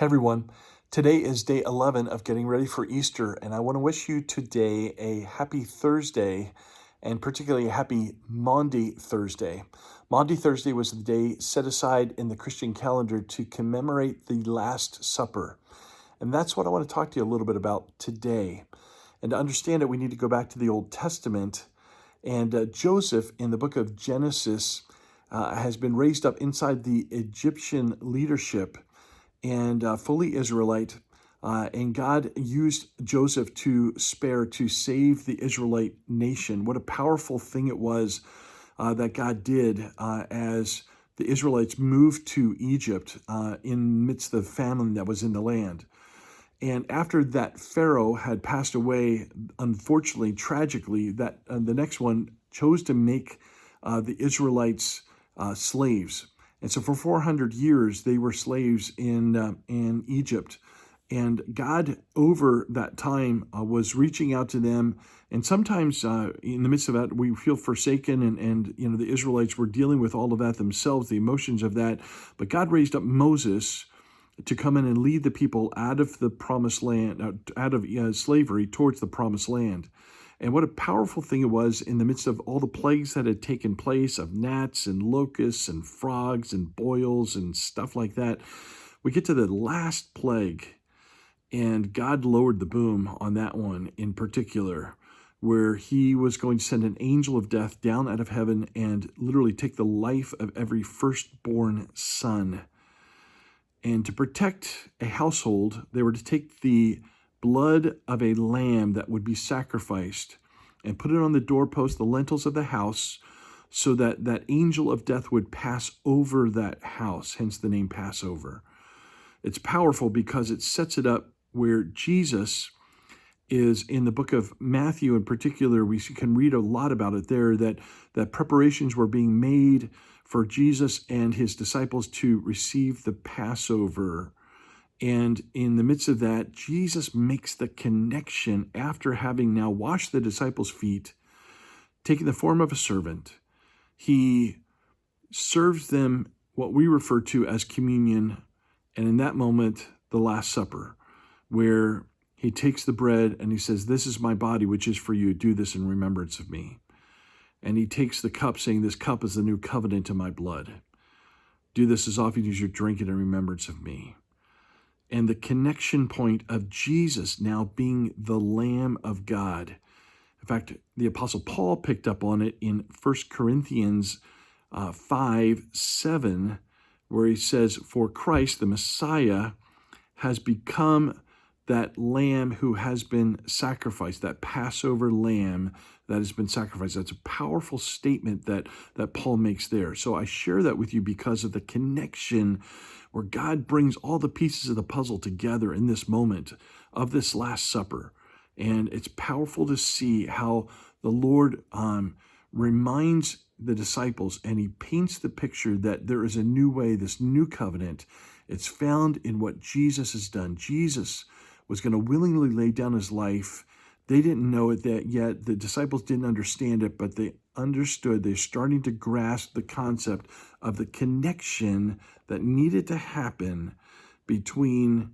Hey everyone, today is day 11 of getting ready for Easter, and I want to wish you today a happy Thursday, and particularly a happy Maundy Thursday. Maundy Thursday was the day set aside in the Christian calendar to commemorate the Last Supper. And that's what I want to talk to you a little bit about today. And to understand it, we need to go back to the Old Testament. And Joseph in the book of Genesis has been raised up inside the Egyptian leadership and fully Israelite. And God used Joseph to save the Israelite nation. What a powerful thing it was that God did as the Israelites moved to Egypt in midst of famine that was in the land. And after that Pharaoh had passed away, unfortunately, tragically, that the next one chose to make the Israelites slaves. And so for 400 years, they were slaves in Egypt. And God, over that time, was reaching out to them. And sometimes in the midst of that, we feel forsaken. And the Israelites were dealing with all of that themselves, the emotions of that. But God raised up Moses to come in and lead the people out of the promised land, out of slavery towards the promised land. And what a powerful thing it was in the midst of all the plagues that had taken place of gnats and locusts and frogs and boils and stuff like that. We get to the last plague, and God lowered the boom on that one in particular, where he was going to send an angel of death down out of heaven and literally take the life of every firstborn son. And to protect a household, they were to take the blood of a lamb that would be sacrificed and put it on the doorpost, the lintels of the house, so that that angel of death would pass over that house, hence the name Passover. It's powerful because it sets it up where Jesus is in the book of Matthew in particular. We can read a lot about it there, that preparations were being made for Jesus and his disciples to receive the Passover. And in the midst of that, Jesus makes the connection after having now washed the disciples' feet, taking the form of a servant. He serves them what we refer to as communion, and in that moment, the Last Supper, where he takes the bread and he says, "This is my body, which is for you. Do this in remembrance of me." And he takes the cup, saying, "This cup is the new covenant in my blood. Do this as often as you drink it in remembrance of me." And the connection point of Jesus now being the Lamb of God. In fact, the Apostle Paul picked up on it in 1 Corinthians 5:7, where he says, "For Christ, the Messiah, has become that lamb who has been sacrificed," that Passover lamb that has been sacrificed. That's a powerful statement that Paul makes there. So I share that with you because of the connection where God brings all the pieces of the puzzle together in this moment of this Last Supper. And it's powerful to see how the Lord reminds the disciples, and he paints the picture that there is a new way, this new covenant. It's found in what Jesus has done. Jesus was going to willingly lay down his life. They didn't know it yet. The disciples didn't understand it, but they understood. They're starting to grasp the concept of the connection that needed to happen between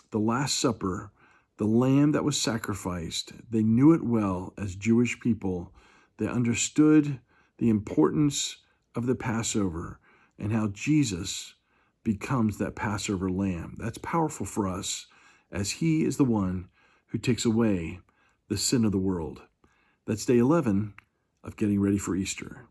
the Last Supper, the lamb that was sacrificed. They knew it well as Jewish people. They understood the importance of the Passover and how Jesus becomes that Passover lamb. That's powerful for us, as he is the one who takes away the sin of the world. That's day 11 of getting ready for Easter.